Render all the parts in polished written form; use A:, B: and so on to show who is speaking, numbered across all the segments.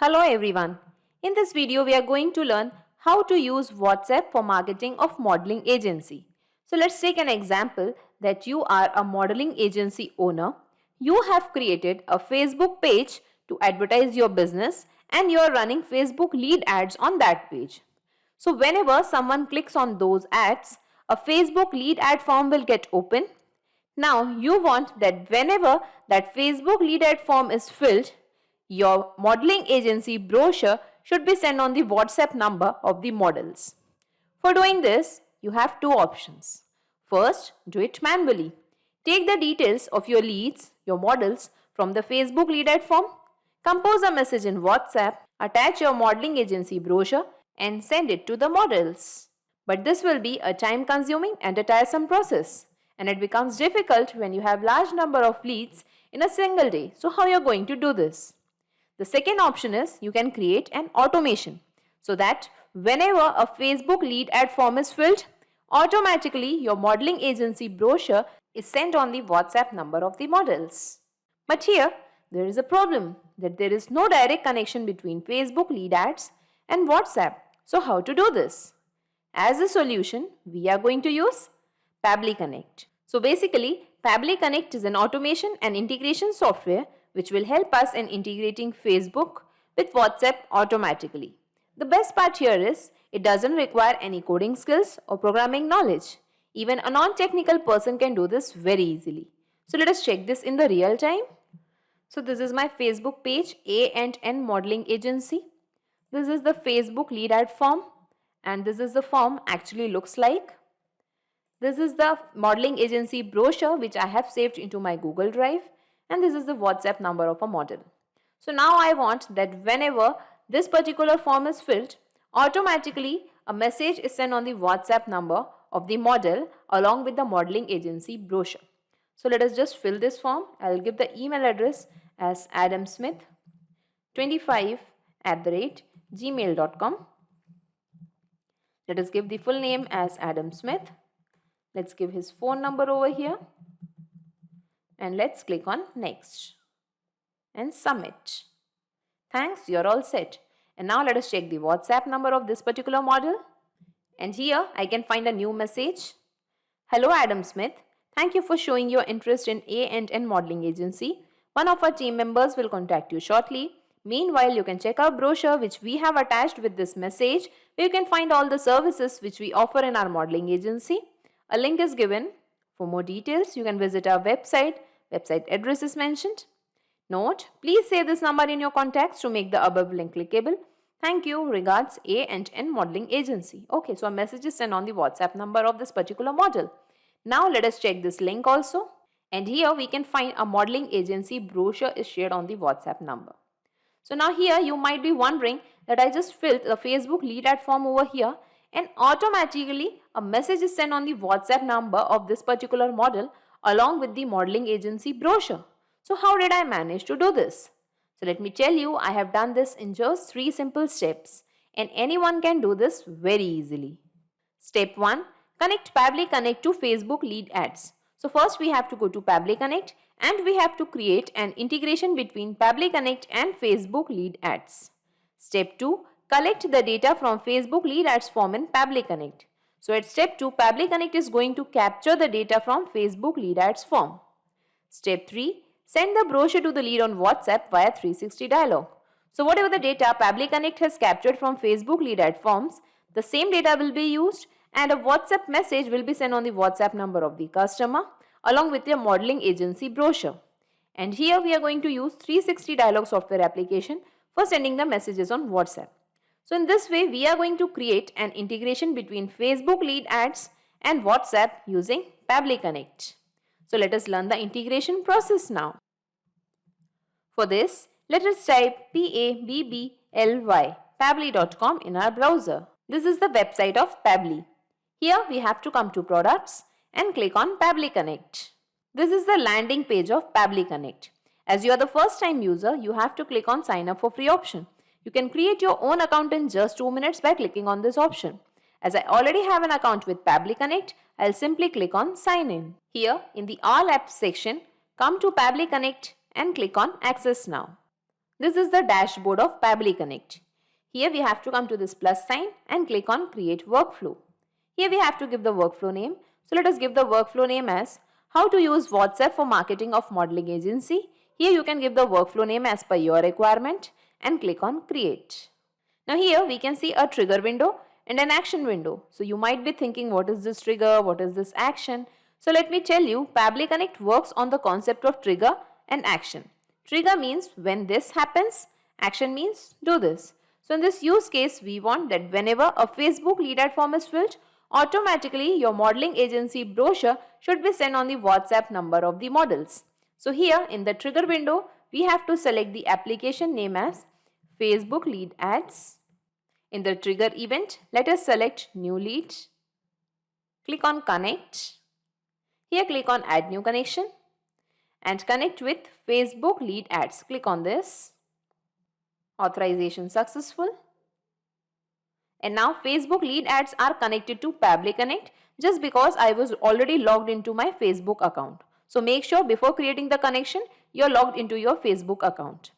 A: Hello everyone. In this video, we are going to learn how to use WhatsApp for marketing of modeling agency. So let's take an example that you are a modeling agency owner. You have created a Facebook page to advertise your business and you are running Facebook lead ads on that page. So whenever someone clicks on those ads, a Facebook lead ad form will get open. Now you want that whenever that Facebook lead ad form is filled, your modeling agency brochure should be sent on the WhatsApp number of the models. For doing this, you have two options. First, do it manually. Take the details of your leads, your models from the Facebook lead ad form, compose a message in WhatsApp, attach your modeling agency brochure and send it to the models. But this will be a time consuming and a tiresome process and it becomes difficult when you have large number of leads in a single day. So how you are going to do this? The second option is you can create an automation so that whenever a Facebook lead ad form is filled, automatically your modeling agency brochure is sent on the WhatsApp number of the models. But here there is a problem that there is no direct connection between Facebook lead ads and WhatsApp. So how to do this? As a solution, we are going to use Pabbly Connect. So basically, Pabbly Connect is an automation and integration software which will help us in integrating Facebook with WhatsApp automatically. The best part here is it doesn't require any coding skills or programming knowledge. Even a non-technical person can do this very easily. So let us check this in the real time. So this is my Facebook page, A&N Modeling Agency. This is the Facebook lead ad form and this is the form actually looks like. This is the modeling agency brochure which I have saved into my Google Drive and this is the WhatsApp number of a model. So now I want that whenever this particular form is filled, automatically a message is sent on the WhatsApp number of the model along with the modeling agency brochure. So let us just fill this form. I will give the email address as adamsmith25@gmail.com. Let us give the full name as Adam Smith. Let's give his phone number over here. And let's click on next and submit. Thanks, you're all set. And now let us check the WhatsApp number of this particular model. And here I can find a new message. Hello Adam Smith, thank you for showing your interest in A&N Modeling Agency. One of our team members will contact you shortly. Meanwhile, you can check our brochure which we have attached with this message where you can find all the services which we offer in our modeling agency. A link is given. For more details, you can visit our website. Website address is mentioned. Note, please save this number in your contacts to make the above link clickable. Thank you. Regards, A&N Modeling Agency. Okay, so a message is sent on the WhatsApp number of this particular model. Now let us check this link also. And here we can find a modeling agency brochure is shared on the WhatsApp number. So now here you might be wondering that I just filled the Facebook lead ad form over here and automatically a message is sent on the WhatsApp number of this particular model along with the modeling agency brochure. So how did I manage to do this? So let me tell you, I have done this in just 3 simple steps and anyone can do this very easily. Step 1. Connect Pabbly Connect to Facebook lead ads. So first we have to go to Pabbly Connect and we have to create an integration between Pabbly Connect and Facebook lead ads. Step 2. Collect the data from Facebook lead ads form in Pabbly Connect. So at step 2, Pabbly Connect is going to capture the data from Facebook lead ads form. Step 3. Send the brochure to the lead on WhatsApp via 360 dialog. So whatever the data Pabbly Connect has captured from Facebook lead ad forms, the same data will be used and a WhatsApp message will be sent on the WhatsApp number of the customer along with your modeling agency brochure. And here we are going to use 360 dialog software application for sending the messages on WhatsApp. So in this way, we are going to create an integration between Facebook lead ads and WhatsApp using Pabbly Connect. So let us learn the integration process now. For this, let us type Pabbly, pabbly.com in our browser. This is the website of Pabbly. Here we have to come to products and click on Pabbly Connect. This is the landing page of Pabbly Connect. As you are the first time user, you have to click on sign up for free option. You can create your own account in just 2 minutes by clicking on this option. As I already have an account with Pabbly Connect, I'll simply click on sign in. Here in the all apps section, come to Pabbly Connect and click on access now. This is the dashboard of Pabbly Connect. Here we have to come to this plus sign and click on Create Workflow. Here we have to give the workflow name. So let us give the workflow name as How to use WhatsApp for marketing of modeling agency. Here you can give the workflow name as per your requirement and click on Create. Now here we can see a trigger window and an action window. So you might be thinking, what is this trigger? What is this action? So let me tell you, Pabbly Connect works on the concept of trigger and action. Trigger means when this happens, action means do this. So in this use case, we want that whenever a Facebook lead ad form is filled, automatically your modeling agency brochure should be sent on the WhatsApp number of the models. So here in the trigger window, we have to select the application name as Facebook lead ads. In the trigger event, let us select new lead. Click on connect. Here click on add new connection and connect with Facebook lead ads. Click on this. Authorization successful. And now Facebook lead ads are connected to Pabbly Connect just because I was already logged into my Facebook account. So make sure before creating the connection, you are logged into your Facebook account.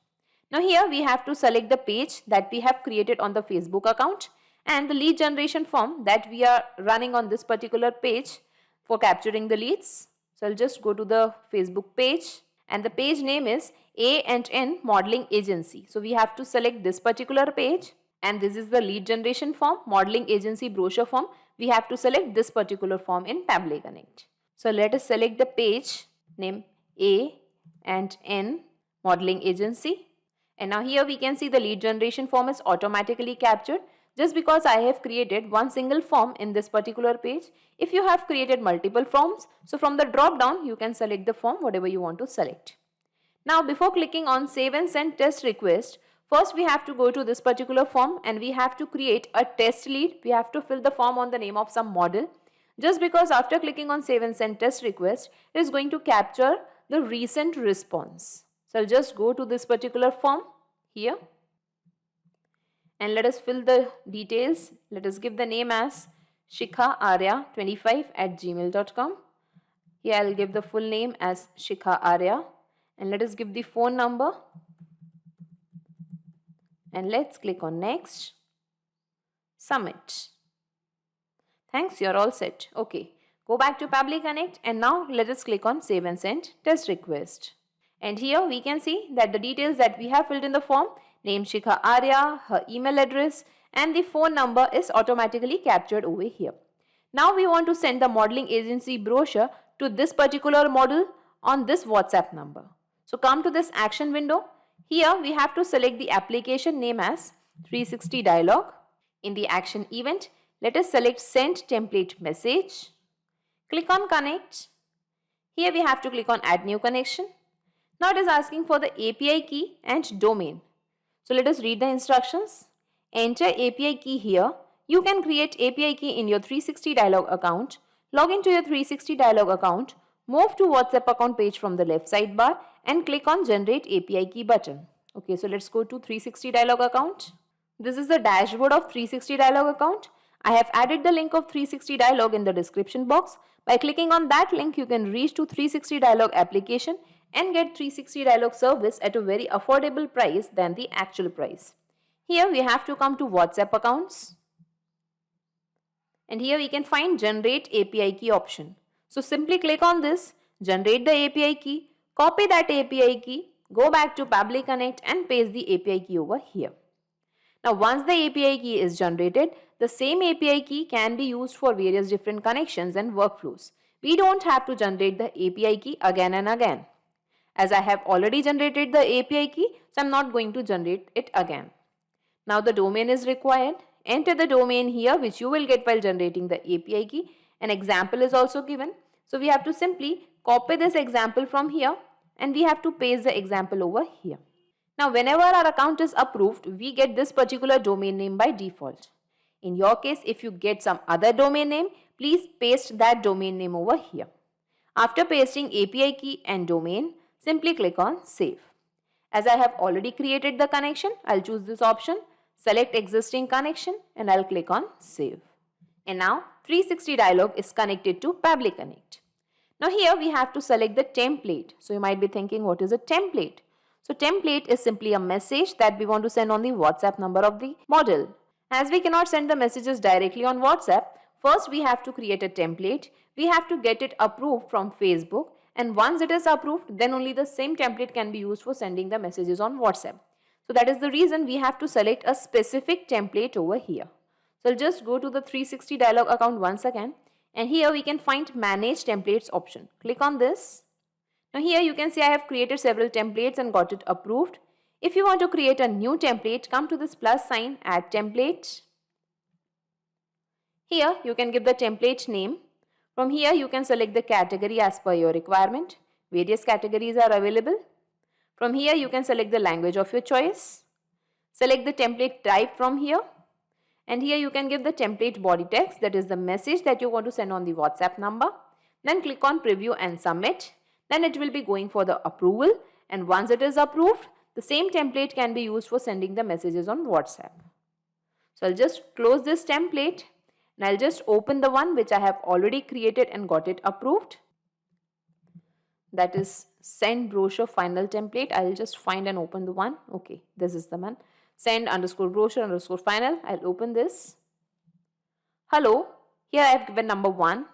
A: Now here we have to select the page that we have created on the Facebook account and the lead generation form that we are running on this particular page for capturing the leads. So I'll just go to the Facebook page and the page name is A&N Modeling Agency. So we have to select this particular page and this is the lead generation form, modeling agency brochure form. We have to select this particular form in Pabbly Connect. So let us select the page name A&N Modeling Agency. And now here we can see the lead generation form is automatically captured just because I have created one single form in this particular page. If you have created multiple forms, so from the drop down you can select the form whatever you want to select. Now before clicking on save and send test request, first we have to go to this particular form and we have to create a test lead. We have to fill the form on the name of some model. Just because after clicking on save and send test request, it is going to capture the recent response. So I'll just go to this particular form here and let us fill the details. Let us give the name as shikhaarya25@gmail.com. Here I'll give the full name as Shikha Arya and let us give the phone number and let's click on next. Submit. Thanks, you're all set. Okay, go back to Pabbly Connect and now let us click on save and send test request. And here we can see that the details that we have filled in the form, name Shikha Arya, her email address and the phone number is automatically captured over here. Now we want to send the modeling agency brochure to this particular model on this WhatsApp number. So come to this action window. Here we have to select the application name as 360 Dialog. In the action event, let us select send template message. Click on connect. Here we have to click on add new connection. Now it is asking for the API key and domain. So let us read the instructions. Enter API key here. You can create API key in your 360 Dialog account. Log into your 360 Dialog account. Move to WhatsApp account page from the left sidebar and click on generate API key button. Okay, so let's go to 360 Dialog account. This is the dashboard of 360 Dialog account. I have added the link of 360 Dialog in the description box. By clicking on that link, you can reach to 360 Dialog application and get 360 Dialog service at a very affordable price than the actual price. Here we have to come to WhatsApp accounts. And here we can find generate API key option. So simply click on this, generate the API key, copy that API key, go back to Pabbly Connect and paste the API key over here. Now once the API key is generated, the same API key can be used for various different connections and workflows. We don't have to generate the API key again and again. As I have already generated the API key, so I'm not going to generate it again. Now the domain is required. Enter the domain here which you will get while generating the API key. An example is also given. So we have to simply copy this example from here and we have to paste the example over here. Now whenever our account is approved, we get this particular domain name by default. In your case, if you get some other domain name, please paste that domain name over here. After pasting API key and domain, simply click on save. As I have already created the connection, I'll choose this option, select existing connection and I'll click on save. And now 360 Dialog is connected to Pabbly Connect. Now here we have to select the template. So you might be thinking, what is a template? So template is simply a message that we want to send on the WhatsApp number of the model. As we cannot send the messages directly on WhatsApp, first we have to create a template. We have to get it approved from Facebook, and once it is approved, then only the same template can be used for sending the messages on WhatsApp. So that is the reason we have to select a specific template over here. So I'll just go to the 360 dialog account once again, and here we can find manage templates option. Click on this. Now here you can see I have created several templates and got it approved. If you want to create a new template, come to this plus sign, add template. Here you can give the template name. From here you can select the category as per your requirement. Various categories are available. From here you can select the language of your choice. Select the template type from here. And here you can give the template body text, that is the message that you want to send on the WhatsApp number. Then click on preview and submit. Then it will be going for the approval, and once it is approved, the same template can be used for sending the messages on WhatsApp. So I'll just close this template and I'll just open the one which I have already created and got it approved. That is send brochure final template. I'll just find and open the one. Okay, this is the one. Send underscore brochure underscore final. I'll open this. Hello, here I have given number 1.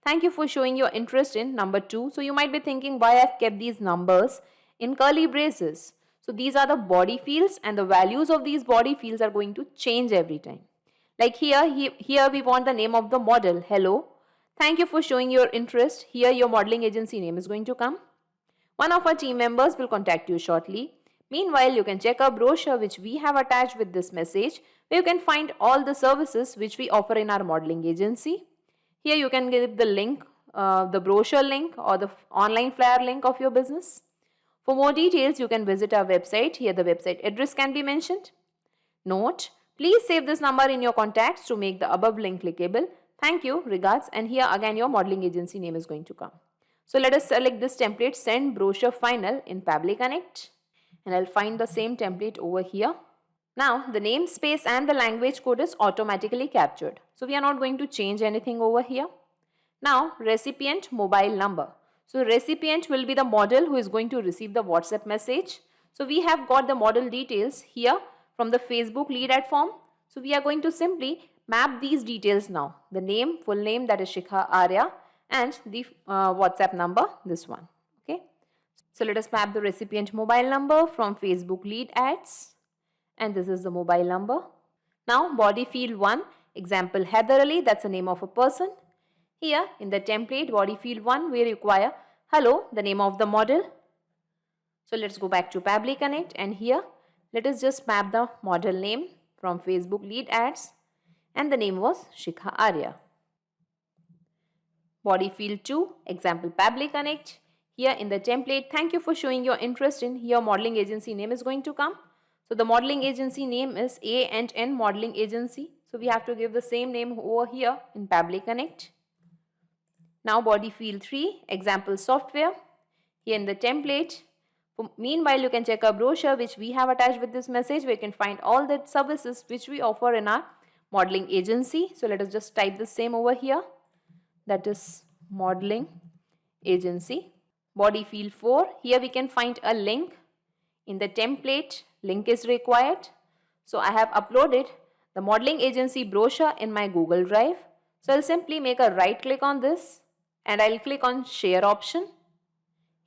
A: Thank you for showing your interest in number 2. So you might be thinking why I've kept these numbers in curly braces. So these are the body fields, and the values of these body fields are going to change every time. Like here we want the name of the model. Hello. Thank you for showing your interest. Here your modeling agency name is going to come. One of our team members will contact you shortly. Meanwhile, you can check our brochure which we have attached with this message, where you can find all the services which we offer in our modeling agency. Here you can give the link, the brochure link or the online flyer link of your business. For more details, you can visit our website. Here the website address can be mentioned. Note, please save this number in your contacts to make the above link clickable. Thank you, regards, and here again your modeling agency name is going to come. So let us select this template, send brochure final in Pabbly Connect, and I'll find the same template over here. Now the namespace and the language code is automatically captured. So we are not going to change anything over here. Now recipient mobile number. So recipient will be the model who is going to receive the WhatsApp message. So we have got the model details here from the Facebook lead ad form. So we are going to simply map these details now. The name, full name, that is Shikha Arya, and the WhatsApp number, this one. Okay. So let us map the recipient mobile number from Facebook lead ads. And this is the mobile number. Now body field 1, example Heather Ali, that's the name of a person. Here in the template body field 1 we require hello, the name of the model. So let's go back to Pabbly Connect, and here let us just map the model name from Facebook lead ads, and the name was Shikha Arya. Body field 2, example Pabbly Connect. Here in the template, thank you for showing your interest in, here modeling agency name is going to come. So the modeling agency name is A&N Modeling Agency. So we have to give the same name over here in Pabbly Connect. Now body field 3, example software. Here in the template, meanwhile you can check our brochure which we have attached with this message, where you can find all the services which we offer in our modeling agency. So let us just type the same over here. That is modeling agency. Body field 4, here we can find a link. In the template, link is required. So I have uploaded the modeling agency brochure in my Google Drive. So I'll simply make a right click on this and I'll click on share option.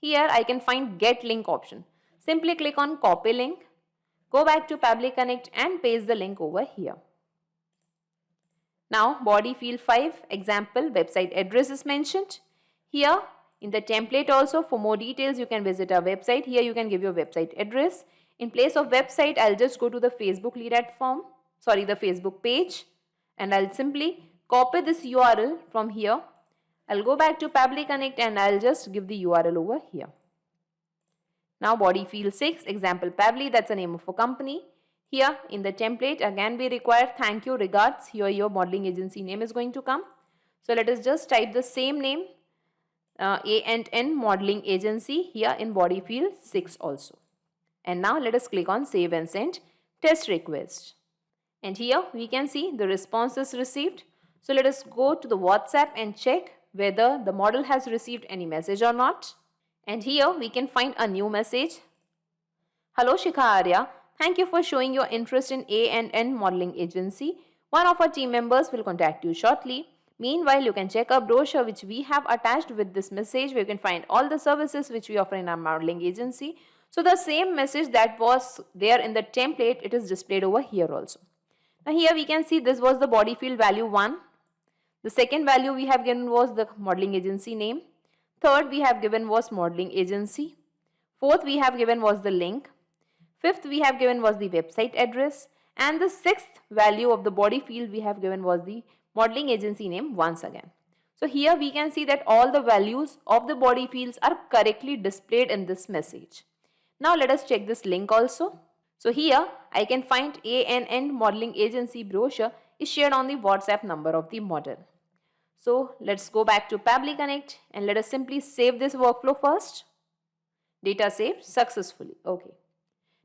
A: Here I can find get link option. Simply click on copy link, go back to Pabbly Connect and paste the link over here. Now body field 5, example website address is mentioned. Here in the template also, for more details you can visit our website. Here you can give your website address. In place of website, I'll just go to the Facebook lead ad form, the Facebook page, and I'll simply copy this URL from here. I'll go back to Pabbly Connect and I'll just give the URL over here. Now body field 6, example Pabbly, that's the name of a company. Here in the template, again we require thank you, regards. Here your modeling agency name is going to come. So let us just type the same name, A&N Modeling Agency, here in body field 6 also. And now let us click on save and send test request. And here we can see the responses received. So let us go to the WhatsApp and check whether the model has received any message or not. And here we can find a new message. Hello Shikha Arya. Thank you for showing your interest in A&N Modeling Agency. One of our team members will contact you shortly. Meanwhile, you can check our brochure which we have attached with this message where you can find all the services which we offer in our modeling agency. So the same message that was there in the template, it is displayed over here also. Now here we can see this was the body field value 1. The second value we have given was the modeling agency name. Third we have given was modeling agency. Fourth we have given was the link. Fifth we have given was the website address. And the sixth value of the body field we have given was the modeling agency name once again. So here we can see that all the values of the body fields are correctly displayed in this message. Now let us check this link also. So here I can find A&N Modeling Agency brochure is shared on the WhatsApp number of the model. So let's go back to Pabbly Connect and let us simply save this workflow first. Data saved successfully. Okay.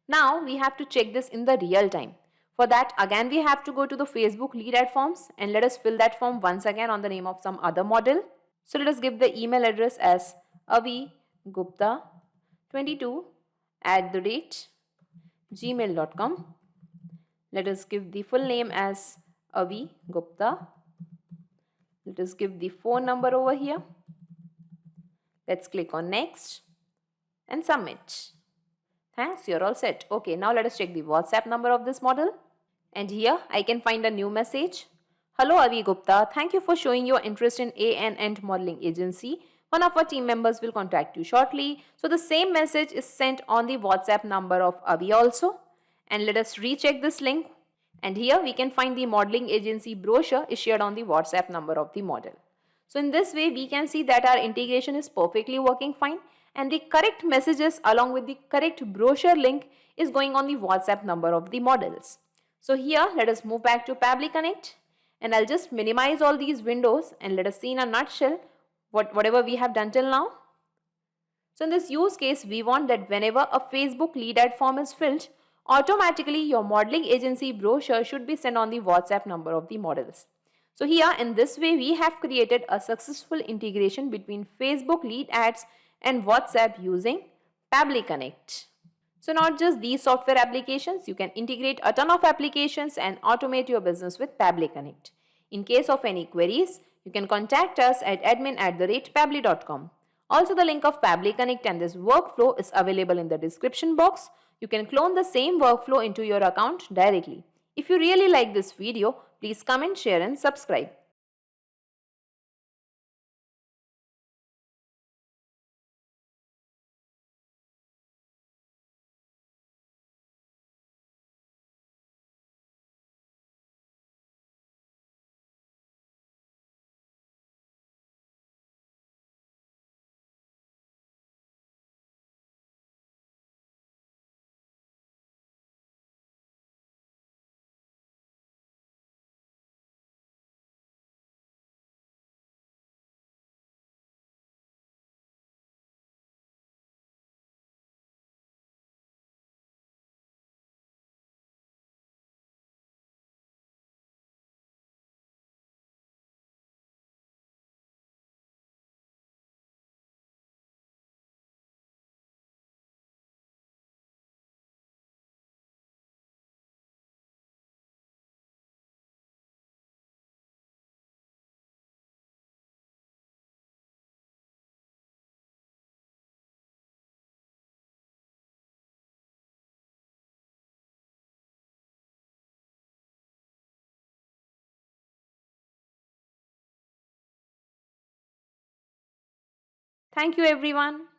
A: Now we have to check this in the real time. For that, again we have to go to the Facebook lead ad forms and let us fill that form once again on the name of some other model. So let us give the email address as avigupta22@gmail.com. Let us give the full name as Avi Gupta. Let us give the phone number over here. Let's click on next and submit. Thanks, you're all set. Okay, now let us check the WhatsApp number of this model. And here I can find a new message. Hello Avi Gupta, thank you for showing your interest in A&N Modeling Agency. One of our team members will contact you shortly. So the same message is sent on the WhatsApp number of Avi also. And let us recheck this link. And here we can find the modeling agency brochure is shared on the WhatsApp number of the model. So in this way we can see that our integration is perfectly working fine and the correct messages along with the correct brochure link is going on the WhatsApp number of the models. So here let us move back to Pabbly Connect and I'll just minimize all these windows and let us see in a nutshell whatever we have done till now. So in this use case, we want that whenever a Facebook lead ad form is filled, automatically your modeling agency brochure should be sent on the WhatsApp number of the models. So here in this way, we have created a successful integration between Facebook lead ads and WhatsApp using Pabbly Connect. So not just these software applications, you can integrate a ton of applications and automate your business with Pabbly Connect. In case of any queries, you can contact us at admin@pabbly.com. Also, the link of Pabbly Connect and this workflow is available in the description box. You can clone the same workflow into your account directly. If you really like this video, please comment, share and subscribe. Thank you everyone.